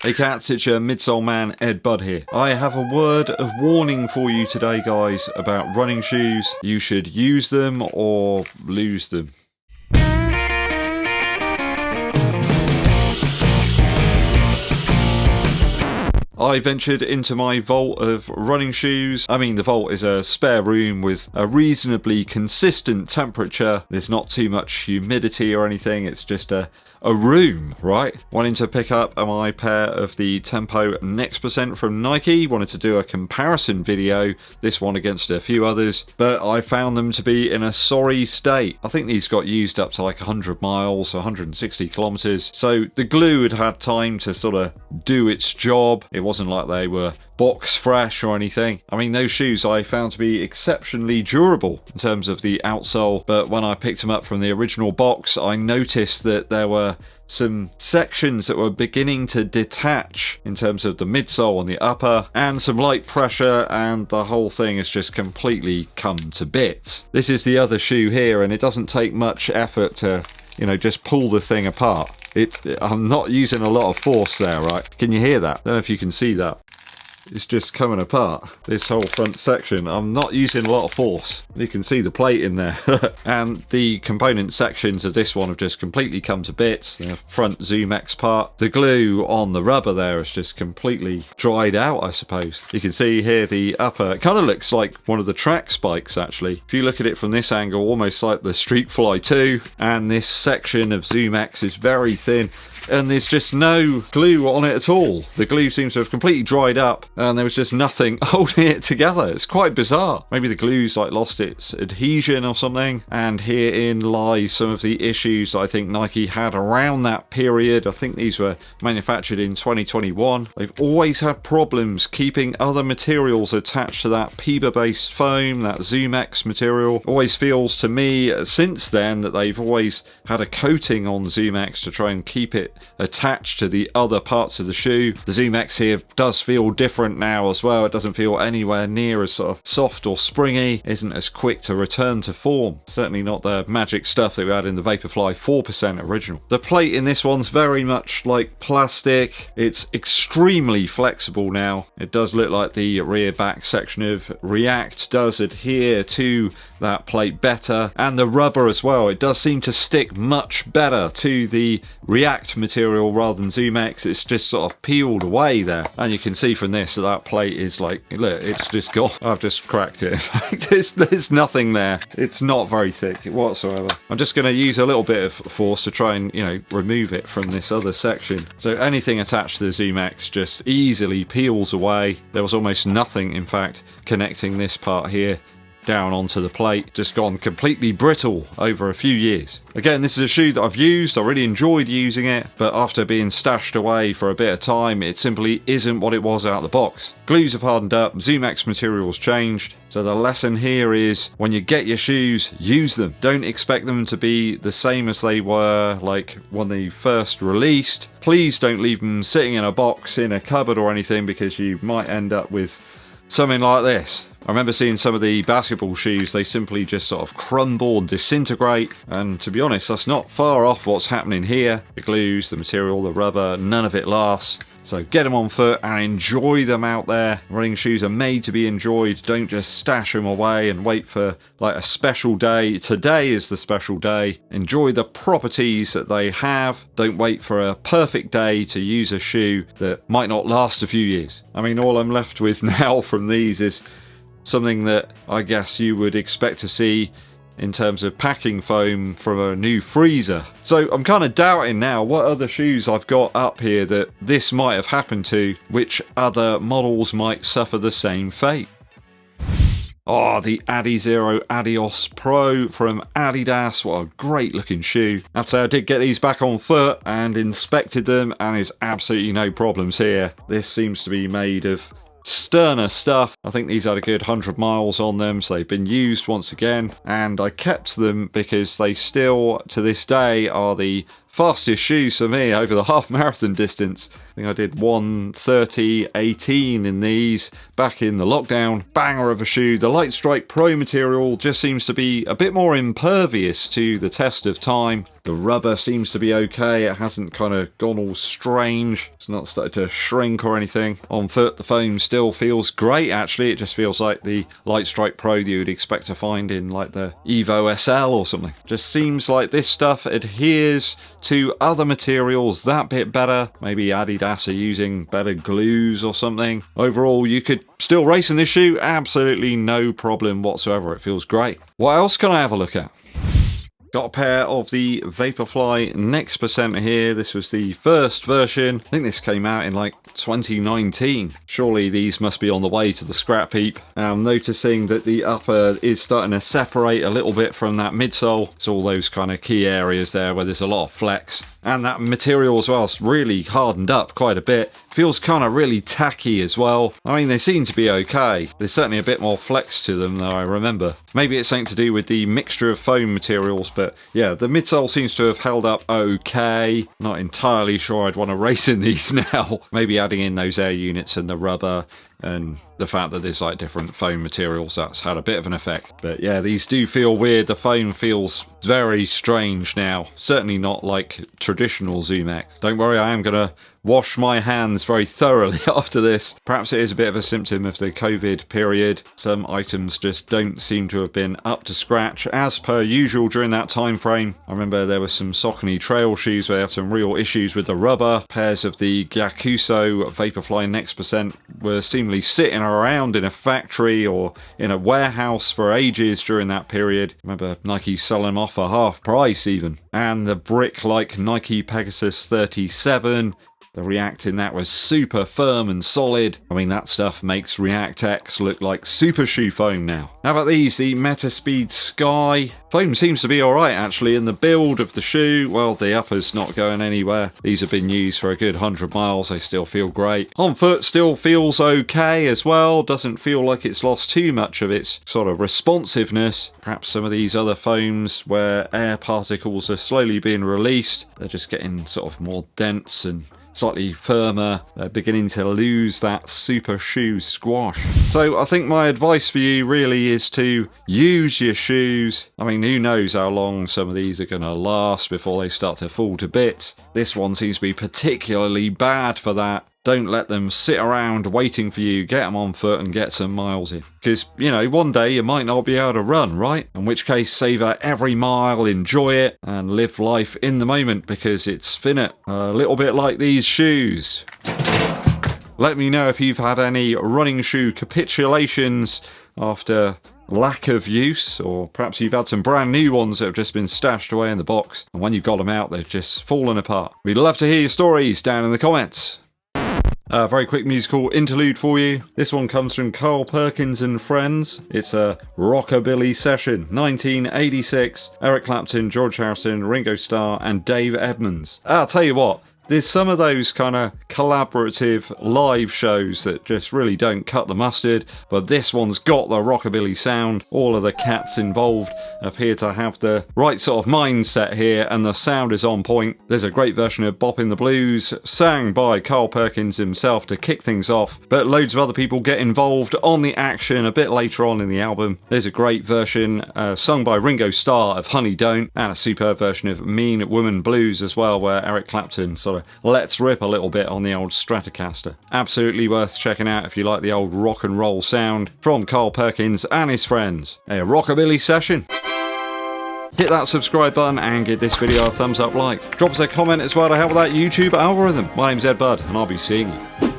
Hey cats, it's your midsole man Eddbud here. I have a word of warning for you today, guys, about running shoes. You should use them or lose them. I ventured into my vault of running shoes. I mean, the vault is a spare room with a reasonably consistent temperature. There's not too much humidity or anything. It's just a room, right? Wanting to pick up my pair of the Tempo Nex percent from Nike. Wanted to do a comparison video, this one against a few others, but I found them to be in a sorry state. I think these got used up to like 100 miles, 160 kilometers. So the glue had had time to sort of do its job. It wasn't like they were box fresh or anything. I mean, those shoes I found to be exceptionally durable in terms of the outsole, but when I picked them up from the original box, I noticed that there were some sections that were beginning to detach in terms of the midsole and the upper, and some light pressure, and the whole thing has just completely come to bits. This is the other shoe here, and it doesn't take much effort to, you know, just pull the thing apart. I'm not using a lot of force there, right? Can you hear that? I don't know if you can see that. It's just coming apart, this whole front section. I'm not using a lot of force. You can see the plate in there. And the component sections of this one have just completely come to bits. The front ZoomX part. The glue on the rubber there is just completely dried out, I suppose. You can see here the upper. It kind of looks like one of the track spikes, actually. If you look at it from this angle, almost like the Streetfly 2. And this section of ZoomX is very thin. And there's just no glue on it at all. The glue seems to have completely dried up, and there was just nothing holding it together. It's quite bizarre. Maybe the glue's like lost its adhesion or something, and herein lies some of the issues I think Nike had around that period. I think these were manufactured in 2021. They've always had problems keeping other materials attached to that PEBA-based foam, that ZoomX material. Always feels to me since then that they've always had a coating on ZoomX to try and keep it attached to the other parts of the shoe. The ZoomX here does feel different now as well. It doesn't feel anywhere near as sort of soft or springy, isn't as quick to return to form. Certainly not the magic stuff that we had in the Vaporfly 4% original. The plate in this one's very much like plastic. It's extremely flexible now. It does look like the rear back section of React does adhere to that plate better, and the rubber as well. It does seem to stick much better to the React material rather than ZoomX. It's just sort of peeled away there, and you can see from this that that plate is like, look, it's just gone. I've just cracked it. In fact, there's nothing there. It's not very thick whatsoever. I'm just going to use a little bit of force to try and, you know, remove it from this other section. So anything attached to the ZoomX just easily peels away. There was almost nothing, in fact, connecting this part here down onto the plate. Just gone completely brittle over a few years. Again, this is a shoe that I've used. I really enjoyed using it, but after being stashed away for a bit of time, it simply isn't what it was out of the box. Glues have hardened up, ZoomX materials changed. So the lesson here is, when you get your shoes, use them. Don't expect them to be the same as they were like when they first released. Please don't leave them sitting in a box in a cupboard or anything, because you might end up with something like this. I remember seeing some of the basketball shoes, they simply just sort of crumble and disintegrate, and to be honest, that's not far off what's happening here. The glues, the material, the rubber, none of it lasts. So get them on foot and enjoy them out there. Running shoes are made to be enjoyed. Don't just stash them away and wait for like a special day. Today is the special day. Enjoy the properties that they have. Don't wait for a perfect day to use a shoe that might not last a few years. I mean, all I'm left with now from these is something that I guess you would expect to see in terms of packing foam from a new freezer. So I'm kind of doubting now what other shoes I've got up here that this might have happened to, which other models might suffer the same fate. Oh, the ADIZERO ADIOS Pro from Adidas. What a great looking shoe. I have to say, I did get these back on foot and inspected them, and there's absolutely no problems here. This seems to be made of sterner stuff. I think these had a good 100 miles on them, so they've been used once again, and I kept them because they still to this day are the fastest shoes for me over the half marathon distance. I think I did 1:30:18 in these back in the lockdown. Banger of a shoe. The Light Strike Pro material just seems to be a bit more impervious to the test of time. The rubber seems to be okay. It hasn't kind of gone all strange. It's not started to shrink or anything. On foot, the foam still feels great, actually. It just feels like the Light Strike Pro that you would expect to find in like the Evo SL or something. Just seems like this stuff adheres to other materials that bit better. Maybe Adidas are using better glues or something. Overall, you could still race in this shoe. Absolutely no problem whatsoever. It feels great. What else can I have a look at? Got a pair of the Vaporfly Nex here. This was the first version. I think this came out in like 2019. Surely these must be on the way to the scrap heap. I'm noticing that the upper is starting to separate a little bit from that midsole. It's all those kind of key areas there where there's a lot of flex. And that material as well is really hardened up quite a bit. Feels kind of really tacky as well. I mean, they seem to be okay. There's certainly a bit more flex to them than I remember. Maybe it's something to do with the mixture of foam materials, but yeah, the midsole seems to have held up okay. Not entirely sure I'd want to race in these now. Maybe adding in those air units and the rubber and the fact that there's like different foam materials, that's had a bit of an effect. But yeah, these do feel weird. The foam feels very strange now. Certainly not like traditional Zoom X. Don't worry, I am going to wash my hands very thoroughly after this. Perhaps it is a bit of a symptom of the COVID period. Some items just don't seem to have been up to scratch as per usual during that time frame. I remember there were some Saucony trail shoes where they had some real issues with the rubber. Pairs of the Gakuso Vaporfly Nex were seemingly sitting around in a factory or in a warehouse for ages during that period. I remember Nike selling them off for half price even. And the brick-like Nike Pegasus 37. The React in that was super firm and solid. I mean, that stuff makes React X look like super shoe foam now. How about these? The METASPEED Sky. Foam seems to be alright actually in the build of the shoe. Well, the upper's not going anywhere. These have been used for a good 100 miles. They still feel great. On foot still feels okay as well. Doesn't feel like it's lost too much of its sort of responsiveness. Perhaps some of these other foams where air particles are slowly being released, they're just getting sort of more dense and slightly firmer, beginning to lose that super shoe squash. So I think my advice for you really is to use your shoes. I mean, who knows how long some of these are going to last before they start to fall to bits. This one seems to be particularly bad for that. Don't let them sit around waiting for you. Get them on foot and get some miles in. Because, you know, one day you might not be able to run, right? In which case, savour every mile, enjoy it, and live life in the moment because it's finite. A little bit like these shoes. Let me know if you've had any running shoe capitulations after lack of use, or perhaps you've had some brand new ones that have just been stashed away in the box, and when you've got them out, they've just fallen apart. We'd love to hear your stories down in the comments. A very quick musical interlude for you. This one comes from Carl Perkins and Friends. It's a rockabilly session. 1986. Eric Clapton, George Harrison, Ringo Starr, and Dave Edmunds. I'll tell you what. There's some of those kind of collaborative live shows that just really don't cut the mustard, but this one's got the rockabilly sound. All of the cats involved appear to have the right sort of mindset here, and the sound is on point. There's a great version of Boppin' the Blues, sang by Carl Perkins himself to kick things off, but loads of other people get involved on the action a bit later on in the album. There's a great version sung by Ringo Starr of Honey Don't, and a superb version of Mean Woman Blues as well, where Eric Clapton sort of lets rip a little bit on the old Stratocaster. Absolutely worth checking out if you like the old rock and roll sound from Carl Perkins and his friends. A rockabilly session. Hit that subscribe button and give this video a thumbs up like. Drop us a comment as well to help with that YouTube algorithm. My name's Eddbud and I'll be seeing you